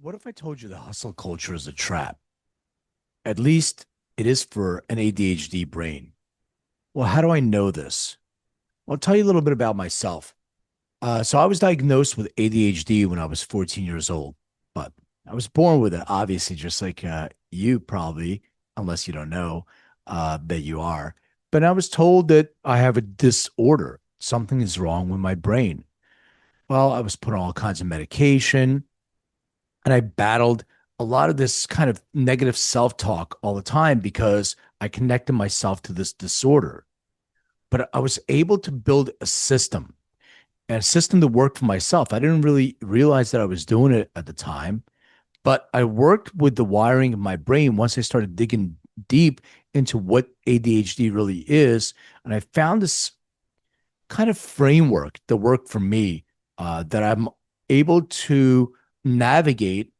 What if I told you the hustle culture is a trap? At least it is for an ADHD brain. Well, how do I know this? Well, I'll tell you a little bit about myself. So I was diagnosed with ADHD when I was 14 years old, but I was born with it, obviously, just like you probably, unless you don't know that you are. But I was told that I have a disorder. Something is wrong with my brain. Well, I was put on all kinds of medication and I battled a lot of this kind of negative self talk all the time because I connected myself to this disorder. But I was able to build a system and a system that worked for myself. I didn't really realize that I was doing it at the time, but I worked with the wiring of my brain once I started digging deep into what ADHD really is. And I found this kind of framework that worked for me that I'm able to navigate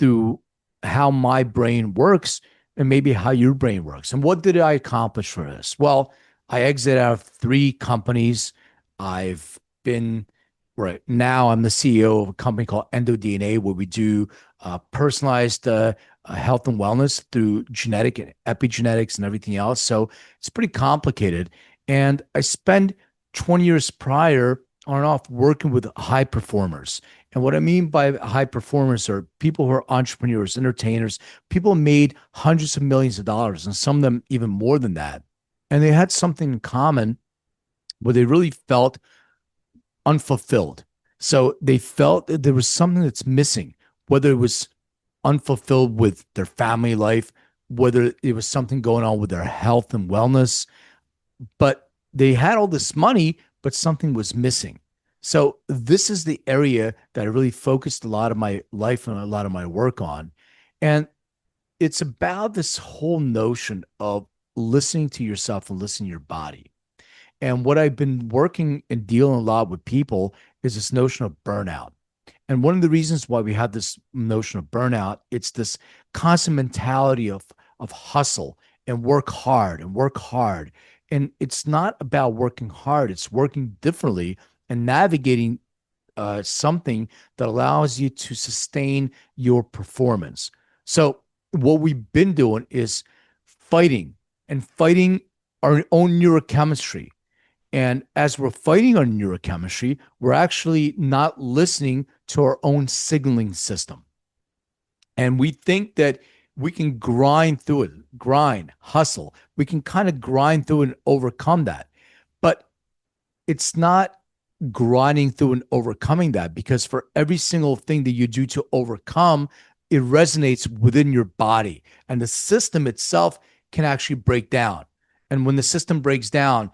through how my brain works and maybe how your brain works. And what did I accomplish for this? Well, I exited out of three companies. I've been right now, I'm the CEO of a company called EndoDNA, where we do personalized health and wellness through genetic and epigenetics and everything else. So it's pretty complicated. And I spend 20 years prior on and off working with high performers. And what I mean by high performers are people who are entrepreneurs, entertainers, people made hundreds of millions of dollars, and some of them even more than that. And they had something in common where they really felt unfulfilled. So they felt that there was something that's missing, whether it was unfulfilled with their family life, whether it was something going on with their health and wellness, but they had all this money, but something was missing. So this is the area that I really focused a lot of my life and a lot of my work on. And it's about this whole notion of listening to yourself and listening to your body. And what I've been working and dealing a lot with people is this notion of burnout. And one of the reasons why we have this notion of burnout, it's this constant mentality of hustle and work hard and work hard. And it's not about working hard, it's working differently and navigating something that allows you to sustain your performance. So, what we've been doing is fighting and fighting our own neurochemistry. And as we're fighting our neurochemistry, we're actually not listening to our own signaling system. And we think that we can grind through it, grind, hustle. We can kind of grind through and overcome that. But it's not grinding through and overcoming that, because for every single thing that you do to overcome, it resonates within your body. And the system itself can actually break down. And when the system breaks down,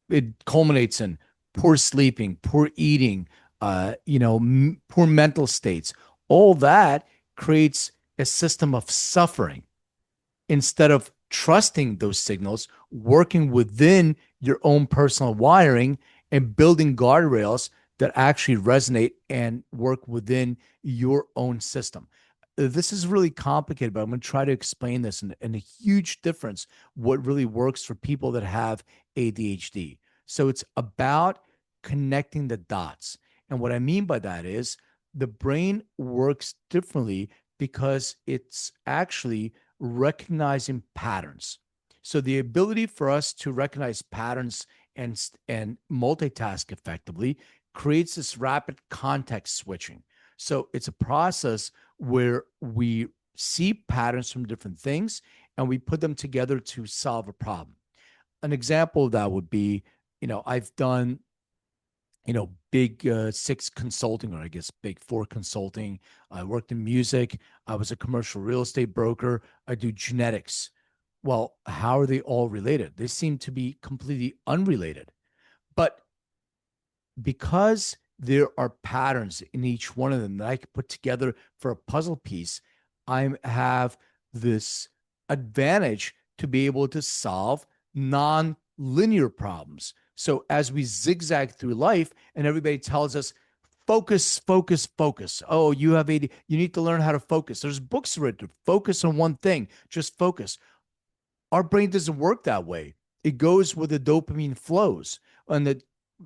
it culminates in poor sleeping, poor eating, poor mental states. All that creates a system of suffering instead of trusting those signals, working within your own personal wiring and building guardrails that actually resonate and work within your own system. This is really complicated, but I'm going to try to explain this and a huge difference what really works for people that have ADHD. So it's about connecting the dots. And what I mean by that is the brain works differently because it's actually recognizing patterns. So the ability for us to recognize patterns and multitask effectively creates this rapid context switching. So it's a process where we see patterns from different things and we put them together to solve a problem. An example of that would be, I've done, big six consulting, or I guess big four consulting. I worked in music. I was a commercial real estate broker. I do genetics. Well, how are they all related? They seem to be completely unrelated. But because there are patterns in each one of them that I can put together for a puzzle piece, I have this advantage to be able to solve non-linear problems. So as we zigzag through life and everybody tells us, focus, focus, focus. Oh, you have AD, you need to learn how to focus. There's books written, focus on one thing, just focus. Our brain doesn't work that way. It goes where the dopamine flows. And the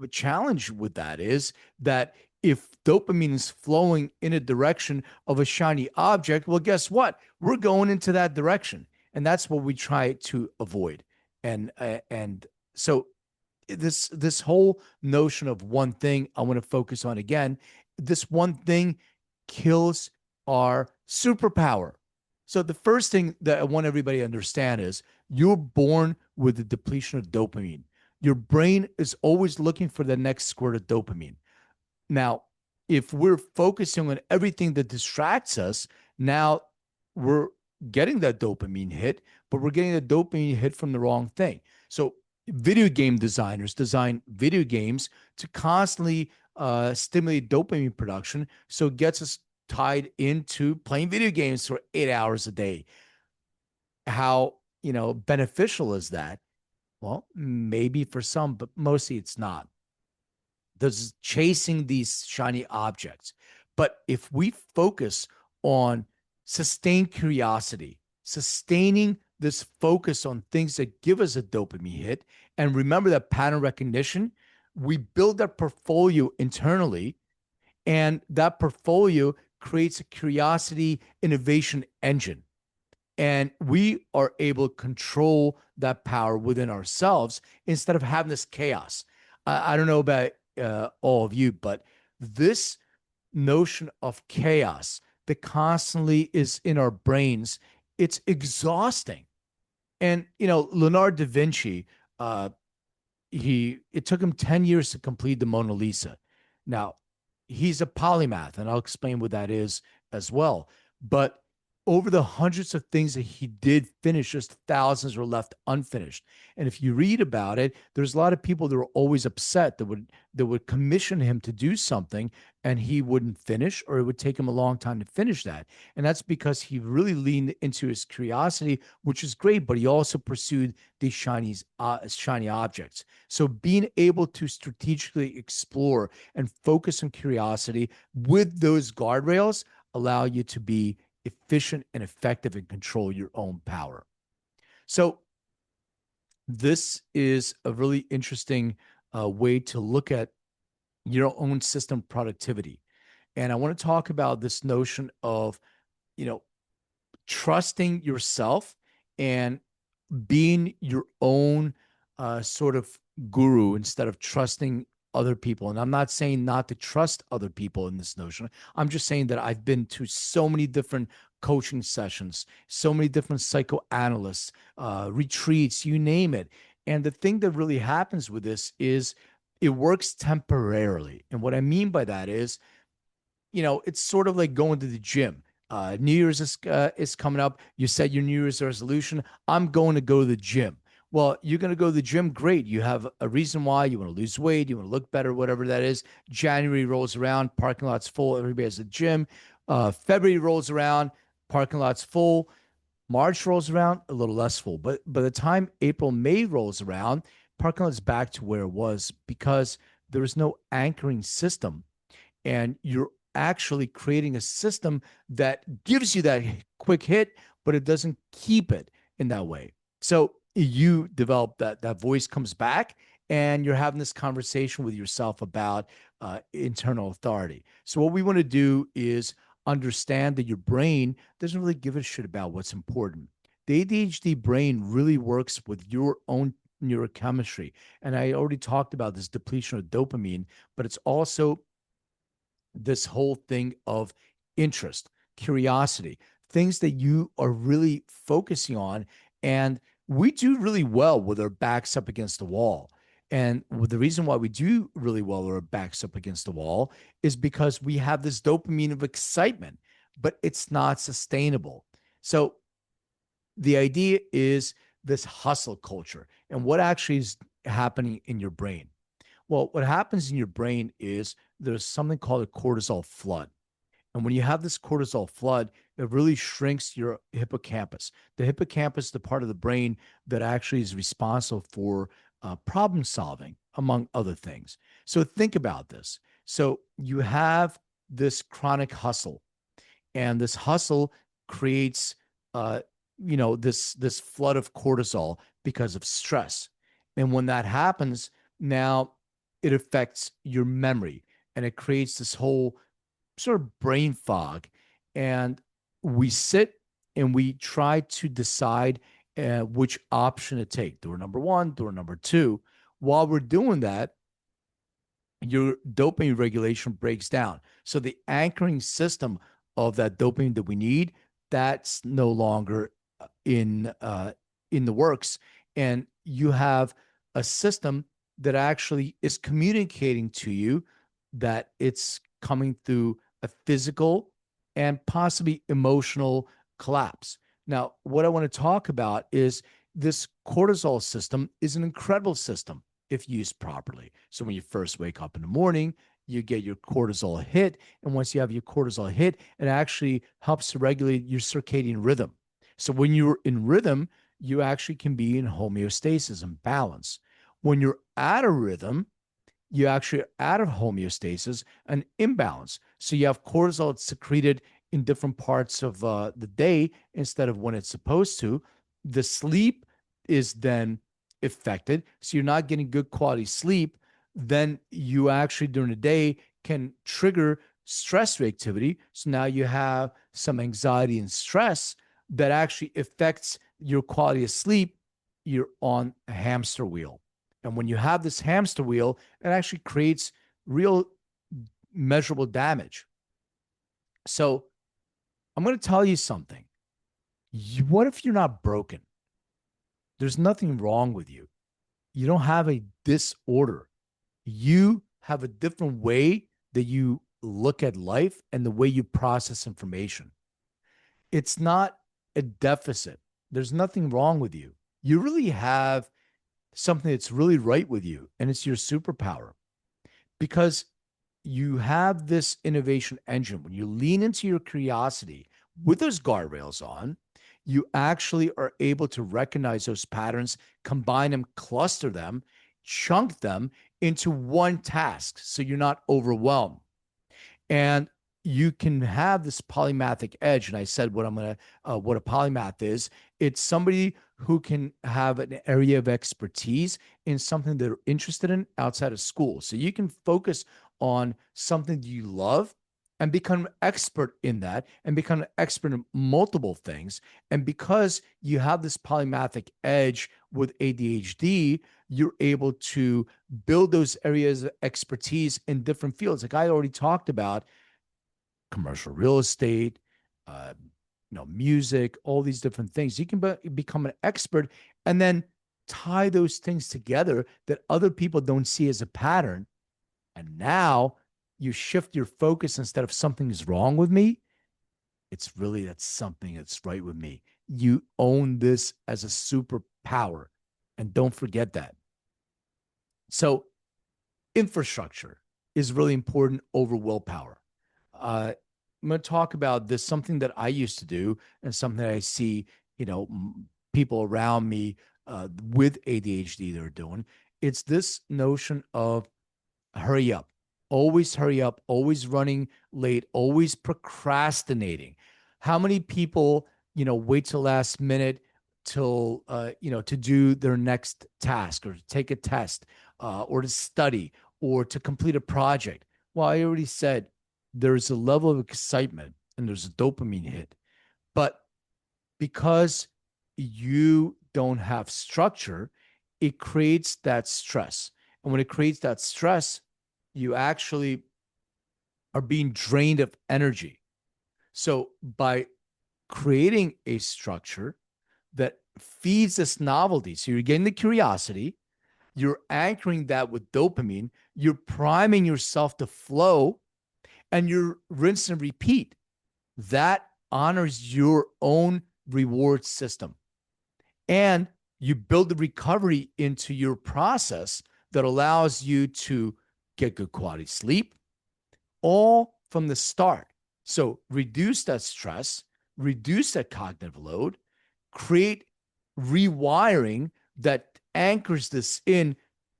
challenge with that is that if dopamine is flowing in a direction of a shiny object, well, guess what? We're going into that direction. And that's what we try to avoid. And so this whole notion of one thing I want to focus on again, this one thing kills our superpower. So the first thing that I want everybody to understand is you're born with the depletion of dopamine. Your brain is always looking for the next squirt of dopamine. Now, if we're focusing on everything that distracts us, now we're getting that dopamine hit, but we're getting the dopamine hit from the wrong thing. So, video game designers design video games to constantly stimulate dopamine production. So, it gets us tied into playing video games for 8 hours a day. How, beneficial is that? Well, maybe for some, but mostly it's not. There's chasing these shiny objects. But if we focus on sustained curiosity, sustaining this focus on things that give us a dopamine hit, and remember that pattern recognition, we build that portfolio internally, and that portfolio creates a curiosity innovation engine. And we are able to control that power within ourselves instead of having this chaos. I don't know about all of you, but this notion of chaos that constantly is in our brains, it's exhausting. And, Leonardo da Vinci, uh, it took him 10 years to complete the Mona Lisa. Now, he's a polymath, and I'll explain what that is as well. But over the hundreds of things that he did finish, just thousands were left unfinished. And if you read about it, there's a lot of people that were always upset that would commission him to do something and he wouldn't finish, or it would take him a long time to finish that. And that's because he really leaned into his curiosity, which is great, but he also pursued these shiny objects. So being able to strategically explore and focus on curiosity with those guardrails allow you to be efficient and effective and control your own power. So this is a really interesting way to look at your own system productivity. And I want to talk about this notion of, you know, trusting yourself and being your own sort of guru instead of trusting other people. And I'm not saying not to trust other people in this notion. I'm just saying that I've been to so many different coaching sessions, so many different psychoanalysts, retreats, you name it. And the thing that really happens with this is it works temporarily. And what I mean by that is, it's sort of like going to the gym. New Year's is coming up. You set your New Year's resolution. I'm going to go to the gym. Well, you're going to go to the gym. Great. You have a reason why you want to lose weight. You want to look better, whatever that is. January rolls around. Parking lot's full. Everybody has a gym. February rolls around. Parking lot's full. March rolls around, a little less full. But by the time April, May rolls around, parking lot's back to where it was because there is no anchoring system. And you're actually creating a system that gives you that quick hit, but it doesn't keep it in that way. So you develop that voice comes back and you're having this conversation with yourself about internal authority. So what we want to do is understand that your brain doesn't really give a shit about what's important. The ADHD brain really works with your own neurochemistry. And I already talked about this depletion of dopamine, but it's also this whole thing of interest, curiosity, things that you are really focusing on. And we do really well with our backs up against the wall. And the reason why we do really well with our backs up against the wall is because we have this dopamine of excitement, but it's not sustainable. So the idea is this hustle culture and what actually is happening in your brain. Well, what happens in your brain is there's something called a cortisol flood. And when you have this cortisol flood, it really shrinks your hippocampus. The hippocampus, the part of the brain that actually is responsible for problem solving, among other things. So think about this. So you have this chronic hustle, and this hustle creates, this flood of cortisol because of stress. And when that happens, now it affects your memory. and it creates this whole sort of brain fog. And we sit and we try to decide which option to take, door number one, door number two. While we're doing that, your dopamine regulation breaks down. So the anchoring system of that dopamine that we need, that's no longer in the works, and you have a system that actually is communicating to you that it's coming through a physical and possibly emotional collapse. Now, what I want to talk about is this cortisol system is an incredible system if used properly. So when you first wake up in the morning, you get your cortisol hit. And once you have your cortisol hit, it actually helps to regulate your circadian rhythm. So when you're in rhythm, you actually can be in homeostasis and balance. When you're out of rhythm, you actually are out of homeostasis and imbalance. So you have cortisol secreted in different parts of the day instead of when it's supposed to. The sleep is then affected. So you're not getting good quality sleep. Then you actually during the day can trigger stress reactivity. So now you have some anxiety and stress that actually affects your quality of sleep. You're on a hamster wheel. And when you have this hamster wheel, it actually creates real measurable damage. So I'm going to tell you something. What if you're not broken? There's nothing wrong with you. You don't have a disorder. You have a different way that you look at life and the way you process information. It's not a deficit. There's nothing wrong with you. You really have something that's really right with you, and it's your superpower because you have this innovation engine. When you lean into your curiosity with those guardrails on, you actually are able to recognize those patterns, combine them, cluster them, chunk them into one task so you're not overwhelmed. And you can have this polymathic edge. And I said what a polymath is. It's somebody who can have an area of expertise in something they're interested in outside of school. So you can focus on something that you love and become an expert in that and become an expert in multiple things. And because you have this polymathic edge with ADHD, you're able to build those areas of expertise in different fields. Like I already talked about commercial real estate, uh, music, all these different things. You can become an expert and then tie those things together that other people don't see as a pattern. And now you shift your focus instead of something is wrong with me. It's really that's something that's right with me. You own this as a superpower. And don't forget that. So, infrastructure is really important over willpower. I'm going to talk about this, something that I used to do and something that I see, people around me with ADHD that are doing. It's this notion of hurry up, always running late, always procrastinating. How many people, wait till last minute till, to do their next task or to take a test or to study or to complete a project? Well, I already said there's a level of excitement and there's a dopamine hit. But because you don't have structure, it creates that stress. And when it creates that stress, you actually are being drained of energy. So by creating a structure that feeds this novelty, so you're getting the curiosity, you're anchoring that with dopamine, you're priming yourself to flow, and you rinse and repeat. That honors your own reward system. And you build the recovery into your process that allows you to get good quality sleep, all from the start. So reduce that stress, reduce that cognitive load, create rewiring that anchors this in,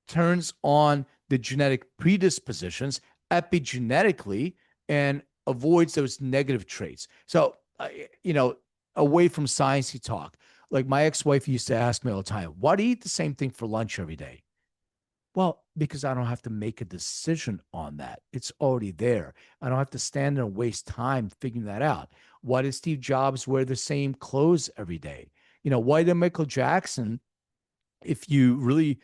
turns on the genetic predispositions epigenetically, and avoids those negative traits. So, away from sciencey talk, like my ex-wife used to ask me all the time, why do you eat the same thing for lunch every day? Well, because I don't have to make a decision on that. It's already there. I don't have to stand there and waste time figuring that out. Why did Steve Jobs wear the same clothes every day? Why did Michael Jackson, if you really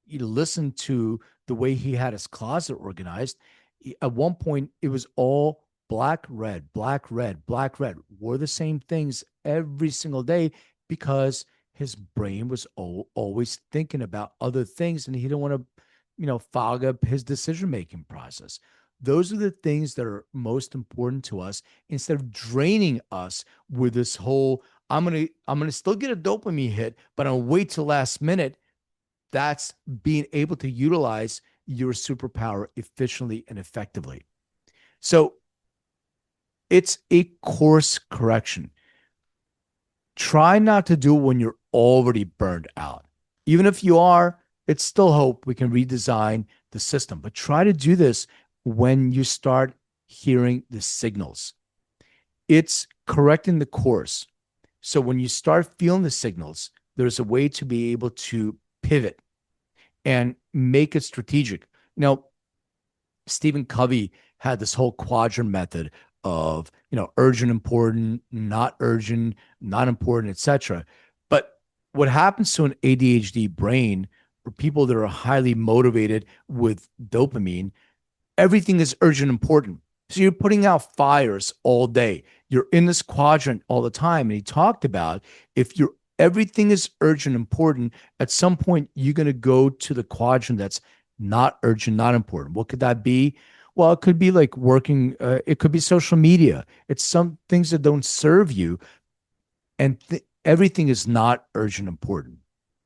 you listen to the way he had his closet organized, at one point it was all black, red, black, red, black, red, wore the same things every single day because his brain was always thinking about other things and he didn't want to, fog up his decision making process. Those are the things that are most important to us instead of draining us with this whole I'm gonna still get a dopamine hit, but I'll wait till last minute. That's being able to utilize your superpower efficiently and effectively. So it's a course correction. Try not to do it when you're already burned out. Even if you are, it's still hope we can redesign the system. But try to do this when you start hearing the signals. It's correcting the course. So when you start feeling the signals, there's a way to be able to pivot and make it strategic. Stephen Covey had this whole quadrant method of, urgent, important, not urgent, not important, etc. But what happens to an ADHD brain or people that are highly motivated with dopamine, everything is urgent, important. So you're putting out fires all day. You're in this quadrant all the time. And he talked about if you're everything is urgent, important, at some point you're going to go to the quadrant that's not urgent, not important. What could that be? Well, it could be like working, it could be social media. It's some things that don't serve you, and everything is not urgent, important.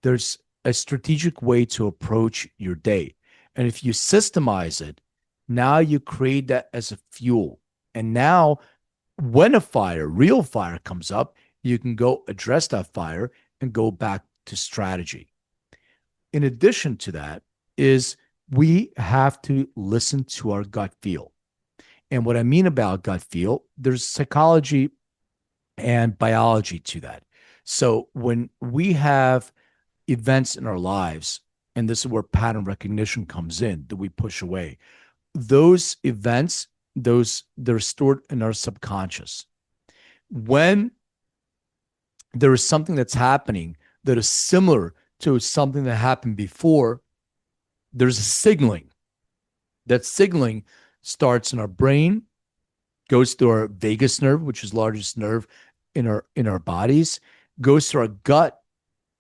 There's a strategic way to approach your day. And if you systemize it, now you create that as a fuel. And now, when a fire, real fire comes up, you can go address that fire and go back to strategy. In addition to that, is we have to listen to our gut feel. And what I mean about gut feel, there's psychology and biology to that. So when we have events in our lives, and this is where pattern recognition comes in, that we push away, those events, they're stored in our subconscious. When there is something that's happening that is similar to something that happened before, there's a signaling. That signaling starts in our brain, goes through our vagus nerve, which is the largest nerve in our bodies, goes to our gut,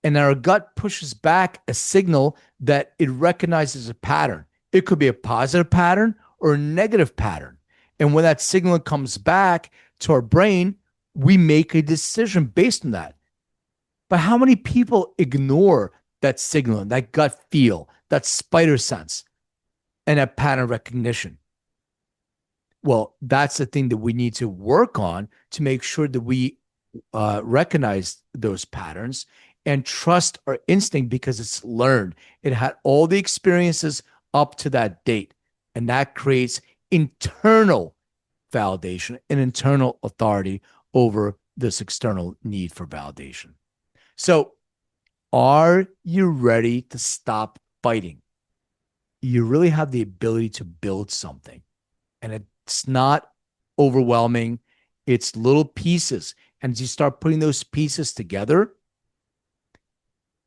and our gut pushes back a signal that it recognizes a pattern. It could be a positive pattern or a negative pattern. And when that signal comes back to our brain, we make a decision based on that. But how many people ignore that signal, that gut feel, that spider sense, and that pattern recognition? Well, that's the thing that we need to work on to make sure that we recognize those patterns and trust our instinct because it's learned. It had all the experiences up to that date. And that creates internal validation and internal authority over this external need for validation. So, are you ready to stop fighting? You really have the ability to build something, and it's not overwhelming. It's little pieces. And as you start putting those pieces together,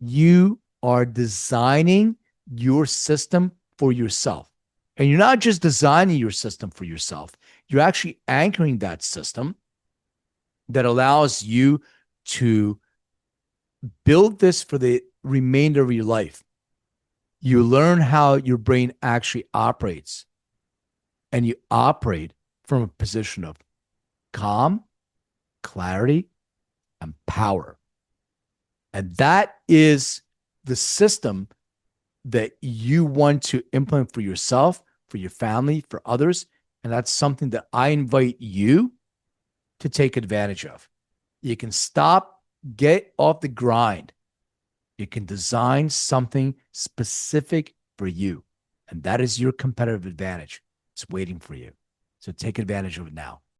you are designing your system for yourself. And you're not just designing your system for yourself, you're actually anchoring that system that allows you to build this for the remainder of your life. You learn how your brain actually operates, and you operate from a position of calm, clarity, and power. And that is the system that you want to implement for yourself, for your family, for others. And that's something that I invite you to take advantage of. You can stop, get off the grind. You can design something specific for you. And that is your competitive advantage. It's waiting for you. So take advantage of it now.